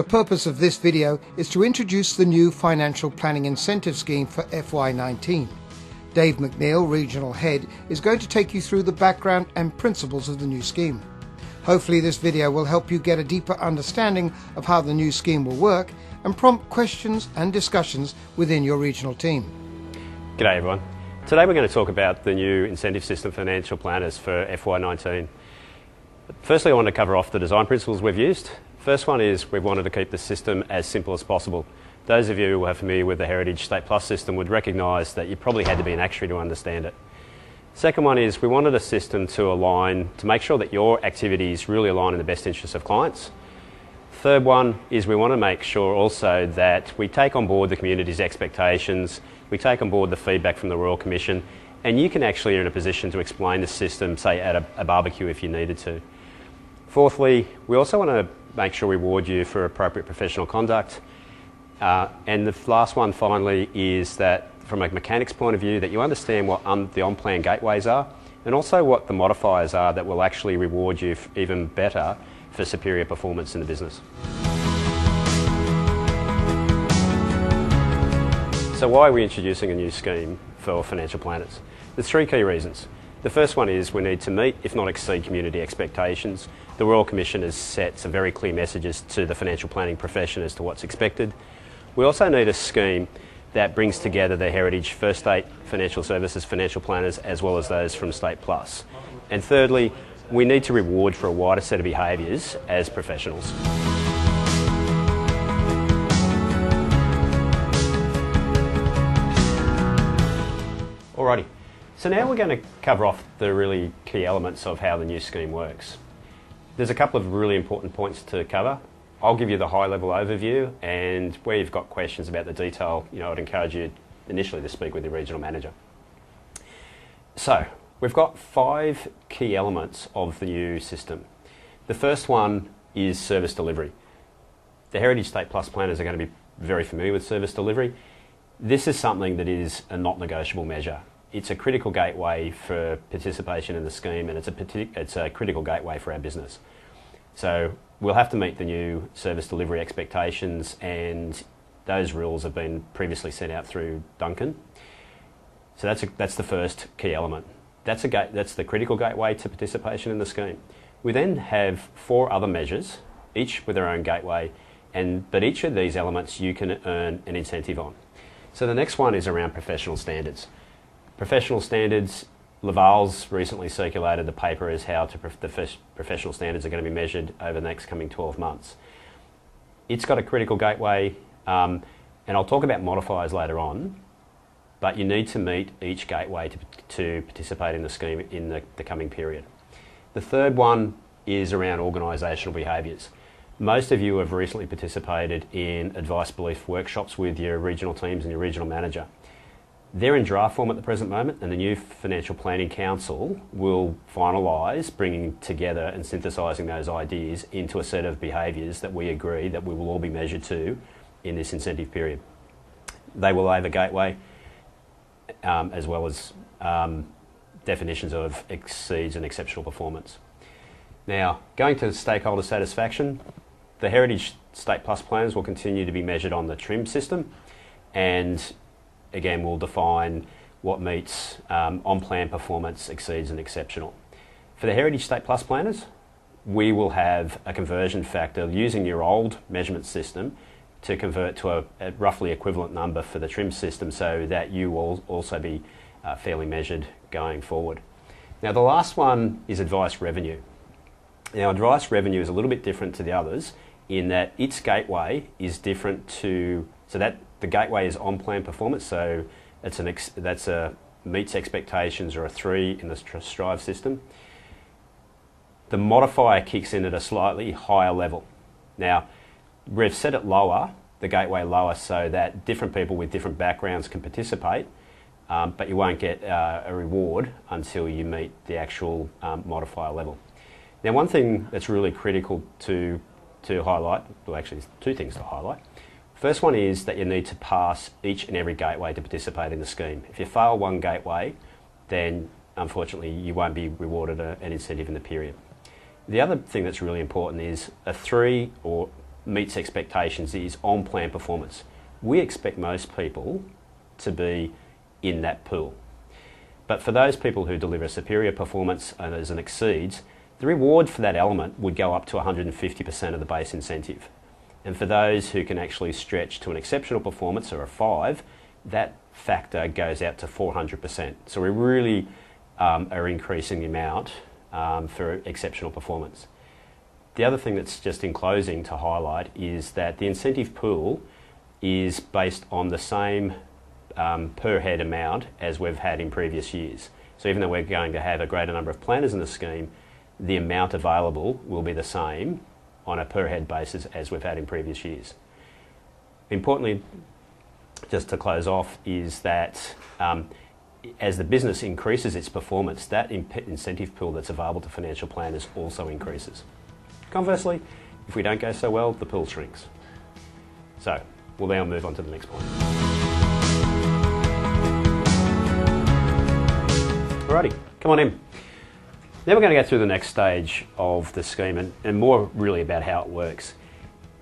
purpose of this video is to introduce the new Financial Planning Incentive Scheme for FY19. Dave McNeil, Regional Head, is going to take you through the background and principles of the new scheme. Hopefully this video will help you get a deeper understanding of how the new scheme will work and prompt questions and discussions within your regional team. G'day everyone. Today we're going to talk about the new incentive system for financial planners for FY19. Firstly, I want to cover off the design principles we've used. First one is we've wanted to keep the system as simple as possible. Those of you who are familiar with the Heritage State Plus system would recognise that you probably had to be an actuary to understand it. Second one is we wanted a system to make sure that your activities really align in the best interests of clients. Third one is we want to make sure also that we take on board the community's expectations, we take on board the feedback from the Royal Commission, and you can actually are in a position to explain the system, say at a barbecue if you needed to. Fourthly, we also want to make sure we reward you for appropriate professional conduct. And the last one finally is that from a mechanics point of view that you understand what the on-plan gateways are and also what the modifiers are that will actually reward you even better for superior performance in the business. So why are we introducing a new scheme for financial planners? There's three key reasons. The first one is we need to meet, if not exceed, community expectations. The Royal Commission has set some very clear messages to the financial planning profession as to what's expected. We also need a scheme that brings together the Heritage First State Financial Services financial planners as well as those from State Plus. And thirdly, we need to reward for a wider set of behaviours as professionals. Alrighty, so now we're going to cover off the really key elements of how the new scheme works. There's a couple of really important points to cover. I'll give you the high-level overview, and where you've got questions about the detail, I'd encourage you initially to speak with your regional manager. So, we've got 5 key elements of the new system. The first one is service delivery. The Heritage State Plus planners are going to be very familiar with service delivery. This is something that is a not negotiable measure. It's a critical gateway for participation in the scheme, and it's a critical gateway for our business. So we'll have to meet the new service delivery expectations, and those rules have been previously sent out through Duncan. So that's the first key element. That's the critical gateway to participation in the scheme. We then have 4 other measures, each with their own gateway, but each of these elements you can earn an incentive on. So the next one is around professional standards. Professional standards, Laval's recently circulated the paper as how the professional standards are going to be measured over the next coming 12 months. It's got a critical gateway, and I'll talk about modifiers later on, but you need to meet each gateway to participate in the scheme in the coming period. The third one is around organisational behaviours. Most of you have recently participated in advice belief workshops with your regional teams and your regional manager. They're in draft form at the present moment, and the new Financial Planning Council will finalise bringing together and synthesising those ideas into a set of behaviours that we agree that we will all be measured to in this incentive period. They will have a gateway as well as definitions of exceeds and exceptional performance. Now, going to stakeholder satisfaction, the Heritage State Plus plans will continue to be measured on the TRIM system, and again, we'll define what meets on-plan performance, exceeds and exceptional. For the Heritage State Plus planners, we will have a conversion factor using your old measurement system to convert to a roughly equivalent number for the TRIM system so that you will also be fairly measured going forward. Now, the last one is advice revenue. Now, advice revenue is a little bit different to the others in that its gateway is different so that the gateway is on-plan performance, so that's a meets expectations or a 3 in the Strive system. The modifier kicks in at a slightly higher level. Now, we've set it lower, the gateway lower, so that different people with different backgrounds can participate, but you won't get a reward until you meet the actual modifier level. Now, one thing that's really critical to highlight, well actually there's 2 things to highlight. First one is that you need to pass each and every gateway to participate in the scheme. If you fail one gateway, then unfortunately you won't be rewarded an incentive in the period. The other thing that's really important is a 3 or meets expectations is on-plan performance. We expect most people to be in that pool. But for those people who deliver superior performance and as it exceeds, the reward for that element would go up to 150% of the base incentive. And for those who can actually stretch to an exceptional performance or a 5, that factor goes out to 400%. So we really are increasing the amount for exceptional performance. The other thing that's just in closing to highlight is that the incentive pool is based on the same per head amount as we've had in previous years. So even though we're going to have a greater number of planners in the scheme, the amount available will be the same on a per head basis as we've had in previous years. Importantly, just to close off, is that as the business increases its performance, that incentive pool that's available to financial planners also increases. Conversely, if we don't go so well, the pool shrinks. So we'll now move on to the next point. Alrighty, come on in. Now we're going to go through the next stage of the scheme and more really about how it works.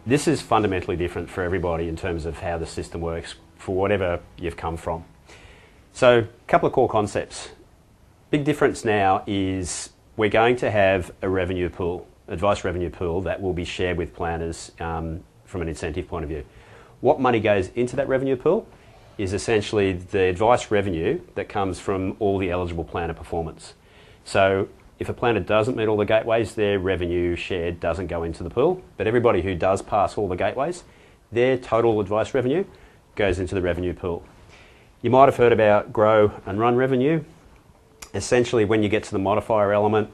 This is fundamentally different for everybody in terms of how the system works for whatever you've come from. So a couple of core concepts. Big difference now is we're going to have a revenue pool, advice revenue pool that will be shared with planners from an incentive point of view. What money goes into that revenue pool is essentially the advice revenue that comes from all the eligible planner performance. So if a planner doesn't meet all the gateways, their revenue shared doesn't go into the pool, but everybody who does pass all the gateways, their total advice revenue goes into the revenue pool. You might have heard about grow and run revenue. Essentially, when you get to the modifier element,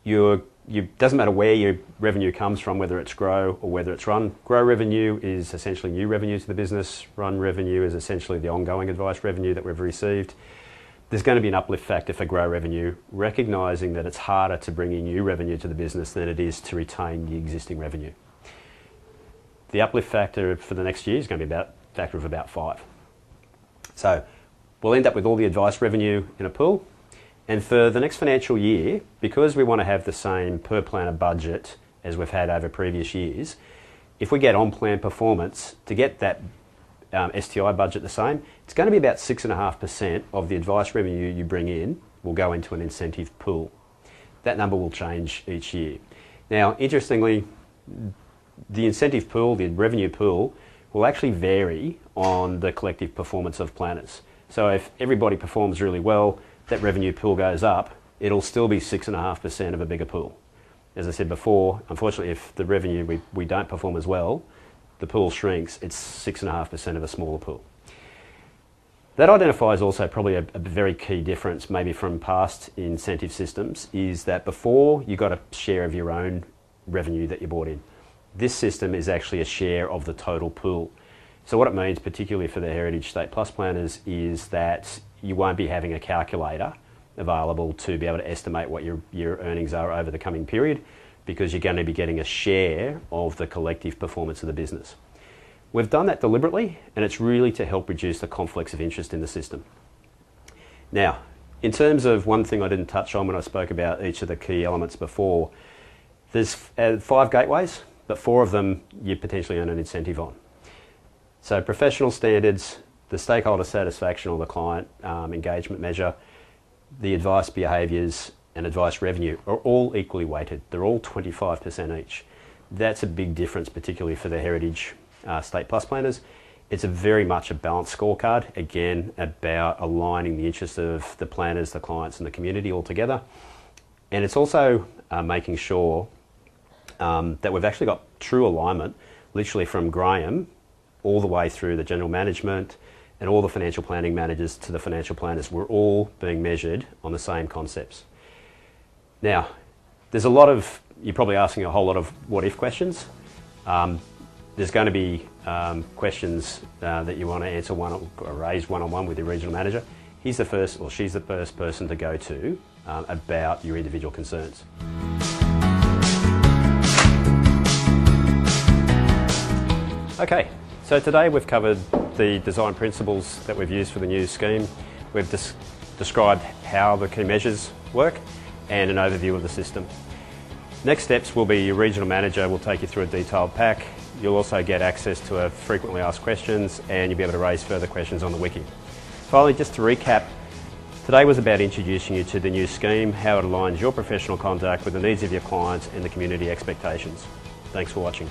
doesn't matter where your revenue comes from, whether it's grow or whether it's run. Grow revenue is essentially new revenue to the business. Run revenue is essentially the ongoing advice revenue that we've received. There's going to be an uplift factor for grow revenue, recognising that it's harder to bring in new revenue to the business than it is to retain the existing revenue. The uplift factor for the next year is going to be a factor of about 5. So we'll end up with all the advice revenue in a pool. And for the next financial year, because we want to have the same per planner budget as we've had over previous years, if we get on-plan performance, to get that STI budget the same, it's going to be about 6.5% of the advice revenue you bring in will go into an incentive pool. That number will change each year. Now, interestingly, the incentive pool, the revenue pool, will actually vary on the collective performance of planners. So if everybody performs really well, that revenue pool goes up, it'll still be 6.5% of a bigger pool. As I said before, unfortunately, if the revenue we don't perform as well, the pool shrinks, it's 6.5% of a smaller pool. That identifies also probably a very key difference maybe from past incentive systems, is that before you got a share of your own revenue that you brought in. This system is actually a share of the total pool. So what it means, particularly for the Heritage State Plus planners, is that you won't be having a calculator available to be able to estimate what your earnings are over the coming period, because you're going to be getting a share of the collective performance of the business. We've done that deliberately, and it's really to help reduce the conflicts of interest in the system. Now, in terms of one thing I didn't touch on when I spoke about each of the key elements before, there's 5 gateways, but 4 of them you potentially earn an incentive on. So professional standards, the stakeholder satisfaction or the client engagement measure, the advice behaviours and advice revenue are all equally weighted. They're all 25% each. That's a big difference, particularly for the Heritage State Plus planners. It's very much a balanced scorecard, again, about aligning the interests of the planners, the clients and the community all together. And it's also making sure that we've actually got true alignment, literally from Graham all the way through the general management and all the financial planning managers to the financial planners. We're all being measured on the same concepts. Now, there's a lot of, you're probably asking a whole lot of what-if questions. There's going to be questions that you want to answer or raise one-on-one with your regional manager. He's the first, or she's the first person to go to about your individual concerns. Okay, so today we've covered the design principles that we've used for the new scheme. We've described how the key measures work and an overview of the system. Next steps will be your regional manager will take you through a detailed pack You'll also get access to frequently asked questions, and you'll be able to raise further questions on the wiki. Finally, just to recap, today was about introducing you to the new scheme, how it aligns your professional conduct with the needs of your clients and the community expectations. Thanks for watching.